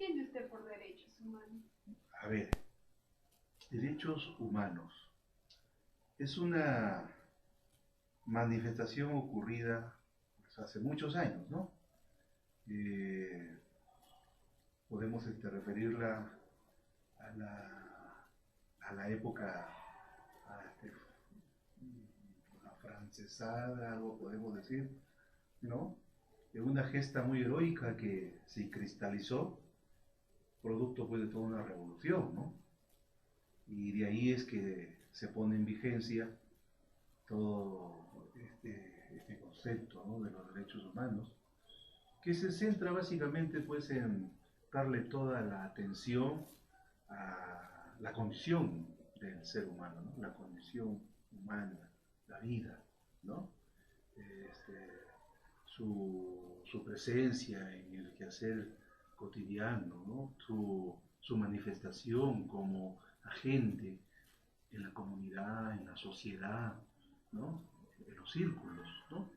entiende usted por derechos humanos? A ver, derechos humanos es una manifestación ocurrida pues, hace muchos años, ¿no? Podemos referirla a la época afrancesada, algo podemos decir, ¿no? De una gesta muy heroica que se cristalizó, producto pues de toda una revolución, ¿no? Y de ahí es que se pone en vigencia todo este concepto, ¿no?, de los derechos humanos, que se centra básicamente pues en darle toda la atención a la condición del ser humano, ¿no? La condición humana, la vida, ¿no? Su presencia en el quehacer cotidiano, ¿no? Su manifestación como agente en la comunidad, en la sociedad, ¿no? En los círculos, ¿no?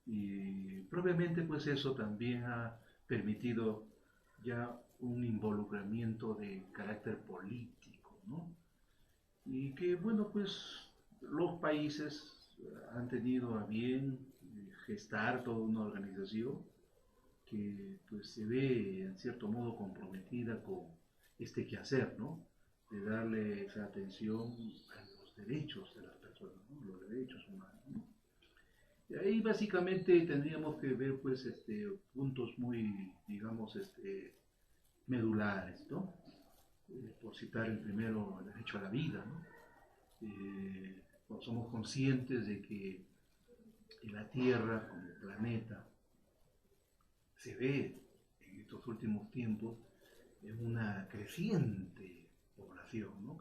Y propiamente pues eso también ha permitido ya un involucramiento de carácter político, ¿no? Y que bueno pues los países han tenido a bien gestar toda una organización que pues se ve en cierto modo comprometida con este quehacer, ¿no? De darle esa atención a los derechos de las personas, ¿no? Los derechos humanos, ¿no? Y ahí básicamente tendríamos que ver pues puntos muy, digamos, medulares, ¿no? Por citar el primero, el derecho a la vida, ¿no? Somos conscientes de que la Tierra como planeta se ve en estos últimos tiempos en una creciente población, ¿no?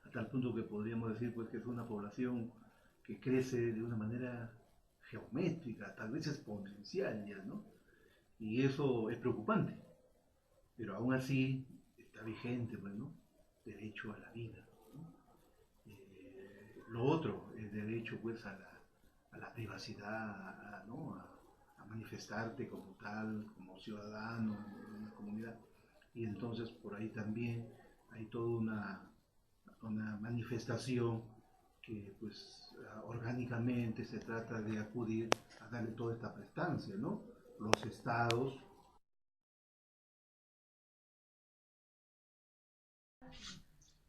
A tal punto que podríamos decir pues, que es una población que crece de una manera geométrica, tal vez exponencial ya, ¿no? Y eso es preocupante, pero aún así está vigente, pues, ¿no? Derecho a la vida, ¿no? Lo otro, el derecho pues a la privacidad, ¿no? A manifestarte como tal, como ciudadano en una comunidad. Y entonces por ahí también hay toda una manifestación que pues orgánicamente se trata de acudir a darle toda esta prestancia, ¿no? Los estados.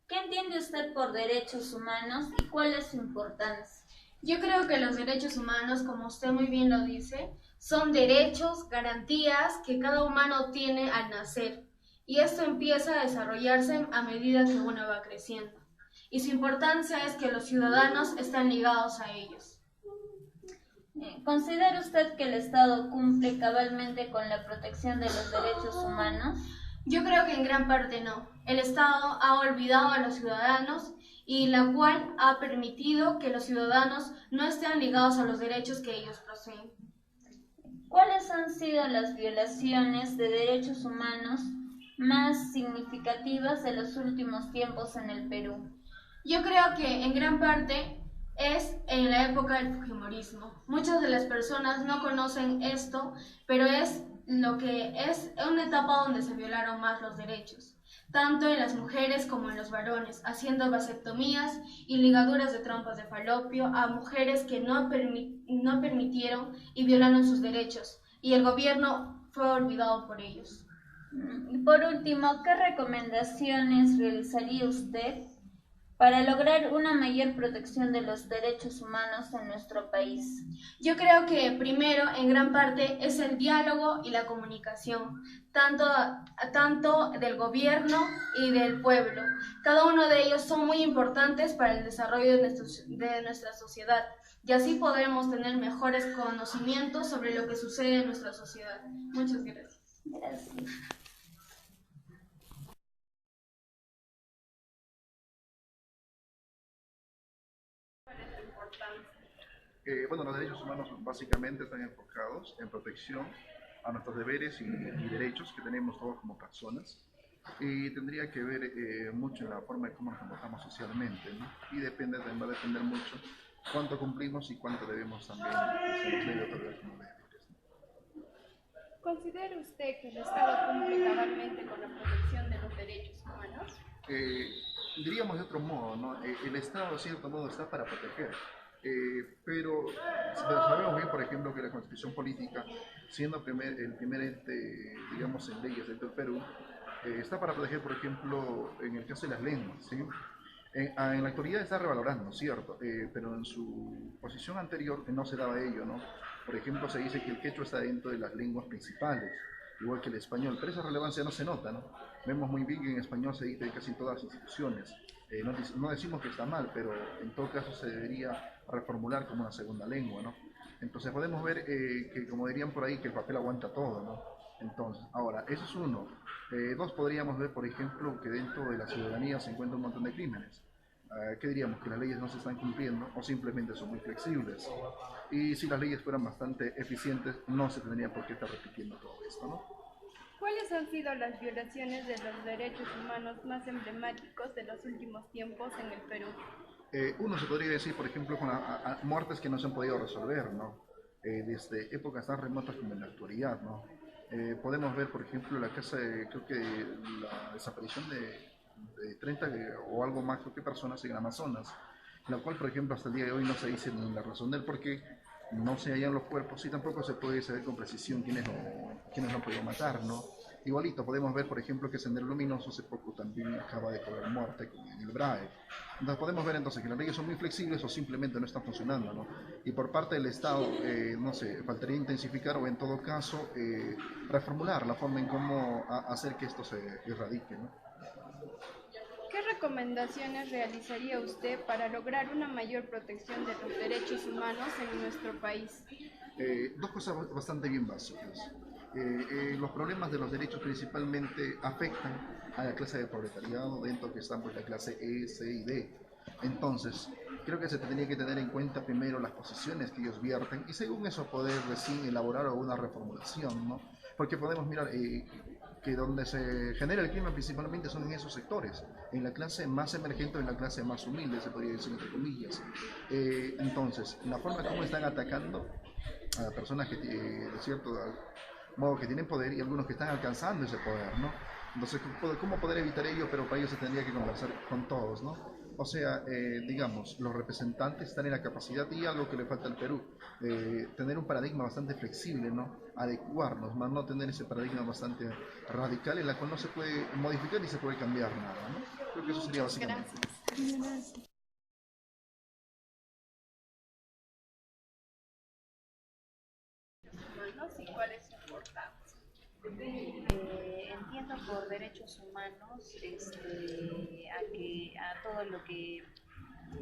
¿Qué entiende usted por derechos humanos y cuál es su importancia? Yo creo que los derechos humanos, como usted muy bien lo dice, son derechos, garantías que cada humano tiene al nacer. Y esto empieza a desarrollarse a medida que uno va creciendo. Y su importancia es que los ciudadanos están ligados a ellos. ¿Considera usted que el Estado cumple cabalmente con la protección de los derechos humanos? Yo creo que en gran parte no. El Estado ha olvidado a los ciudadanos y la cual ha permitido que los ciudadanos no estén ligados a los derechos que ellos poseen. ¿Cuáles han sido las violaciones de derechos humanos más significativas de los últimos tiempos en el Perú? Yo creo que en gran parte es en la época del fujimorismo. Muchas de las personas no conocen esto, pero es lo que es una etapa donde se violaron más los derechos, tanto en las mujeres como en los varones, haciendo vasectomías y ligaduras de trompas de falopio a mujeres que no permitieron y violaron sus derechos, y el gobierno fue olvidado por ellos. Y por último, ¿qué recomendaciones realizaría usted para lograr una mayor protección de los derechos humanos en nuestro país? Yo creo que primero, en gran parte, es el diálogo y la comunicación, tanto del gobierno y del pueblo. Cada uno de ellos son muy importantes para el desarrollo de nuestra sociedad, y así podremos tener mejores conocimientos sobre lo que sucede en nuestra sociedad. Muchas gracias. Gracias. Bueno, los derechos humanos básicamente están enfocados en protección a nuestros deberes y derechos que tenemos todos como personas, y tendría que ver mucho en la forma de cómo nos comportamos socialmente, ¿no? Y va a depender mucho cuánto cumplimos y cuánto debemos también, se nos debe otorgar como deberes, ¿no? ¿Considera usted que el Estado cumple cabalmente con la protección de los derechos humanos? Diríamos de otro modo, ¿no? El Estado, de cierto modo, está para proteger. Pero sabemos bien, por ejemplo, que la Constitución Política, siendo el primer ente, digamos, en leyes dentro del Perú, está para proteger, por ejemplo, en el caso de las lenguas, ¿sí? En la actualidad está revalorando, cierto, pero en su posición anterior no se daba ello, ¿no? Por ejemplo, se dice que el quechua está dentro de las lenguas principales, igual que el español, pero esa relevancia no se nota, ¿no? Vemos muy bien que en español se dicta en casi todas las instituciones. No decimos que está mal, pero en todo caso se debería reformular como una segunda lengua, ¿no? Entonces podemos ver que, como dirían por ahí, que el papel aguanta todo, ¿no? Entonces, ahora, eso es uno. Dos, podríamos ver, por ejemplo, que dentro de la ciudadanía se encuentra un montón de crímenes. ¿Qué diríamos? Que las leyes no se están cumpliendo o simplemente son muy flexibles. Y si las leyes fueran bastante eficientes, no se tendría por qué estar repitiendo todo esto, ¿no? ¿Cuáles han sido las violaciones de los derechos humanos más emblemáticos de los últimos tiempos en el Perú? Uno se podría decir, por ejemplo, con muertes que no se han podido resolver, ¿no? Desde épocas tan remotas como en la actualidad, ¿no? Podemos ver, por ejemplo, creo que la desaparición de 30 o algo más creo que personas en Amazonas, la cual, por ejemplo, hasta el día de hoy no se dice ni la razón del por qué no se hallan los cuerpos y tampoco se puede saber con precisión quiénes lo han podido matar, ¿no? Igualito, podemos ver, por ejemplo, que Sendero Luminoso hace poco también acaba de cobrar muerte en el BRAE. Entonces podemos ver entonces que las leyes son muy flexibles o simplemente no están funcionando, ¿no? Y por parte del Estado, no sé, faltaría intensificar o en todo caso reformular la forma en cómo hacer que esto se erradique, ¿no? ¿Qué recomendaciones realizaría usted para lograr una mayor protección de los derechos humanos en nuestro país? Dos cosas bastante bien básicas. Los problemas de los derechos principalmente afectan a la clase de proletariado, dentro que están pues la clase E, C y D. Entonces, creo que se tendría que tener en cuenta primero las posiciones que ellos vierten y según eso poder recién elaborar una reformulación, ¿no? Porque podemos mirar que donde se genera el crimen principalmente son en esos sectores, en la clase más emergente o en la clase más humilde, se podría decir entre comillas. Entonces, la forma como están atacando a personas que de cierto modo que tienen poder y algunos que están alcanzando ese poder, ¿no? Entonces, ¿cómo poder evitar ello? Pero para ello se tendría que conversar con todos, ¿no? O sea, digamos, los representantes están en la capacidad y algo que le falta al Perú, tener un paradigma bastante flexible, ¿no? Adecuarnos, más no tener ese paradigma bastante radical en la cual no se puede modificar ni se puede cambiar nada, ¿no? Creo que eso sería básicamente. Gracias. Humanos y cuál es su importancia. Entiendo por derechos humanos a todo lo que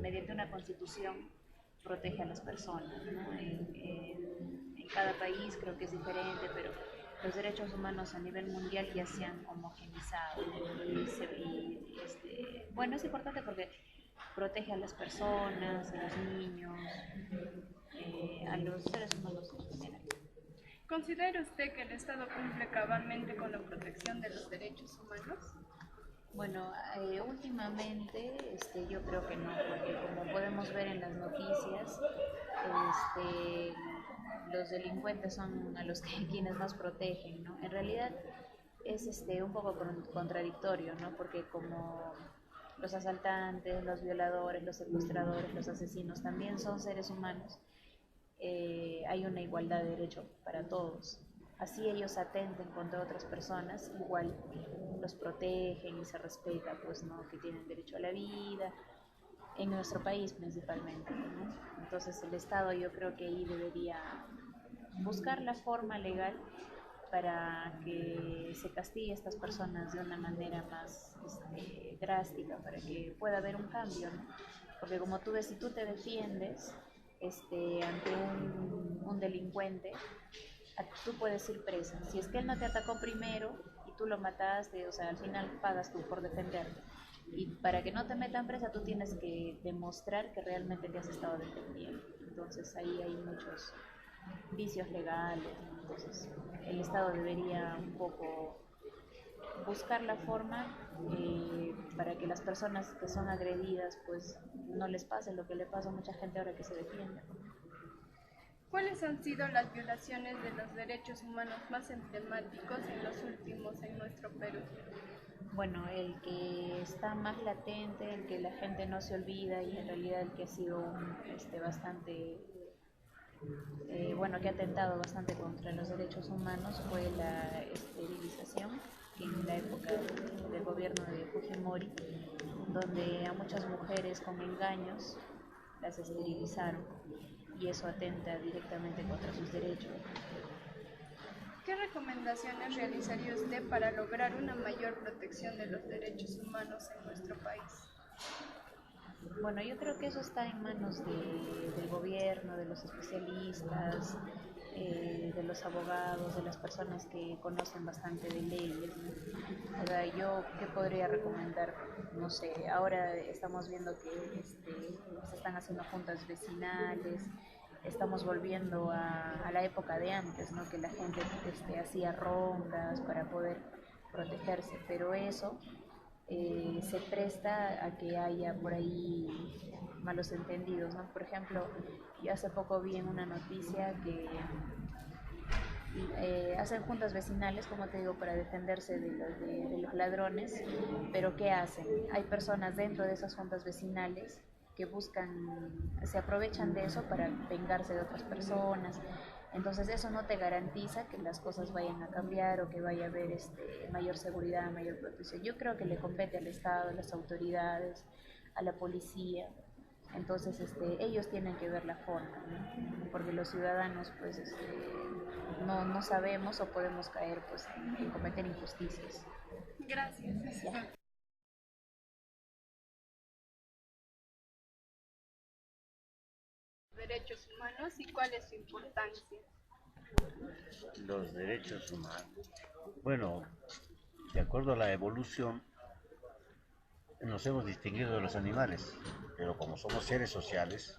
mediante una constitución protege a las personas, ¿no? En cada país creo que es diferente, pero los derechos humanos a nivel mundial ya se han homogeneizado, bueno, es importante porque protege a las personas, a los niños, a los seres humanos en general. ¿Considera usted que el Estado cumple cabalmente con la protección de los derechos humanos? Bueno, últimamente yo creo que no, porque como podemos ver en las noticias, los delincuentes son a los que quienes más protegen, ¿no? En realidad es un poco contradictorio, ¿no? Porque como los asaltantes, los violadores, los secuestradores, los asesinos también son seres humanos, hay una igualdad de derecho para todos. Así ellos atenten contra otras personas, igual los protegen y se respeta, pues, ¿no? Que tienen derecho a la vida, en nuestro país principalmente, ¿no? Entonces el Estado yo creo que ahí debería buscar la forma legal para que se castigue a estas personas de una manera más drástica, para que pueda haber un cambio, ¿no? Porque como tú ves, si tú te defiendes ante un delincuente, tú puedes ir presa. Si es que él no te atacó primero y tú lo mataste, o sea, al final pagas tú por defenderte. Y para que no te metan presa, tú tienes que demostrar que realmente te has estado defendiendo. Entonces ahí hay muchos vicios legales, ¿no? Entonces el Estado debería un poco buscar la forma para que las personas que son agredidas pues no les pase lo que le pasa a mucha gente ahora que se defiende. ¿Cuáles han sido las violaciones de los derechos humanos más emblemáticos en los últimos en nuestro Perú? Bueno, el que está más latente, el que la gente no se olvida y en realidad el que ha sido bastante, que ha atentado bastante contra los derechos humanos fue la esterilización, que en la época del gobierno de Fujimori, donde a muchas mujeres con engaños las esterilizaron y eso atenta directamente contra sus derechos. ¿Qué recomendaciones realizaría usted para lograr una mayor protección de los derechos humanos en nuestro país? Bueno, yo creo que eso está en manos del gobierno, de los especialistas, de los abogados, de las personas que conocen bastante de leyes, ¿no? O sea, yo, ¿qué podría recomendar? No sé, ahora estamos viendo que se están haciendo juntas vecinales, estamos volviendo a la época de antes, ¿no? Que la gente hacía rondas para poder protegerse, pero eso se presta a que haya por ahí malos entendidos, ¿no? Por ejemplo, yo hace poco vi en una noticia que hacen juntas vecinales, como te digo, para defenderse de los ladrones, pero ¿qué hacen? Hay personas dentro de esas juntas vecinales que se aprovechan de eso para vengarse de otras personas. Entonces eso no te garantiza que las cosas vayan a cambiar o que vaya a haber mayor seguridad, mayor protección. Yo creo que le compete al Estado, a las autoridades, a la policía. Entonces ellos tienen que ver la forma, ¿no? Porque los ciudadanos pues no sabemos o podemos caer pues en cometer injusticias. Gracias. Ya. Derechos humanos y cuál es su importancia. Los derechos humanos. Bueno, de acuerdo a la evolución, nos hemos distinguido de los animales, pero como somos seres sociales,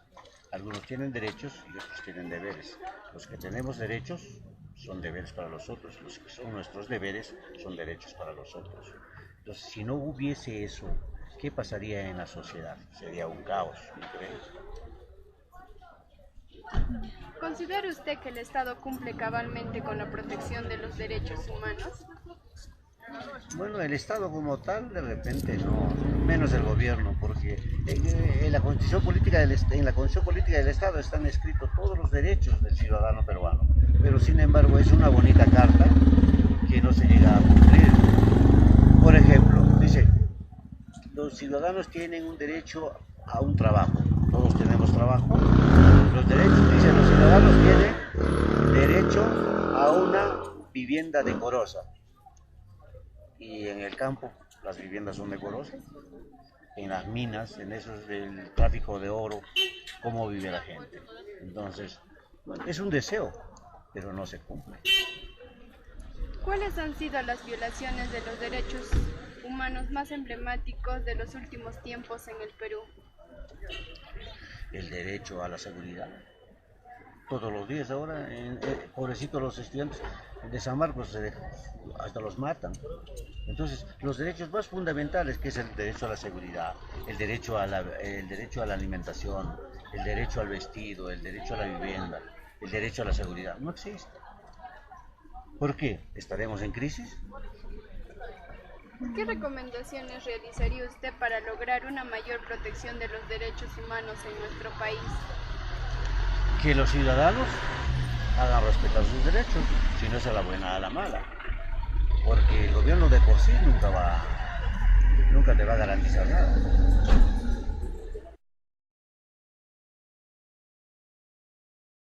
algunos tienen derechos y otros tienen deberes. Los que tenemos derechos son deberes para los otros, los que son nuestros deberes son derechos para los otros. Entonces, si no hubiese eso, ¿qué pasaría en la sociedad? Sería un caos, ¿no crees? ¿Considera usted que el Estado cumple cabalmente con la protección de los derechos humanos? Bueno, el Estado como tal, de repente no, menos el gobierno, porque en la Constitución Política del Estado están escritos todos los derechos del ciudadano peruano, pero sin embargo es una bonita carta que no se llega a cumplir. Por ejemplo, dice, los ciudadanos tienen un derecho a un trabajo, todos tenemos trabajo. Los derechos, dice, los ciudadanos tienen derecho a una vivienda decorosa. Y en el campo las viviendas son decorosas. En las minas, en esos del tráfico de oro, ¿cómo vive la gente? Entonces, bueno, es un deseo, pero no se cumple. ¿Cuáles han sido las violaciones de los derechos humanos más emblemáticos de los últimos tiempos en el Perú? El derecho a la seguridad. Todos los días ahora, pobrecitos los estudiantes de San Marcos, hasta los matan. Entonces, los derechos más fundamentales, que es el derecho a la seguridad, el derecho a la alimentación, el derecho al vestido, el derecho a la vivienda, el derecho a la seguridad, no existe. ¿Por qué? ¿Estaremos en crisis? ¿Qué recomendaciones realizaría usted para lograr una mayor protección de los derechos humanos en nuestro país? Que los ciudadanos hagan respetar sus derechos, si no es a la buena a la mala, porque el gobierno de por sí nunca te va a garantizar nada.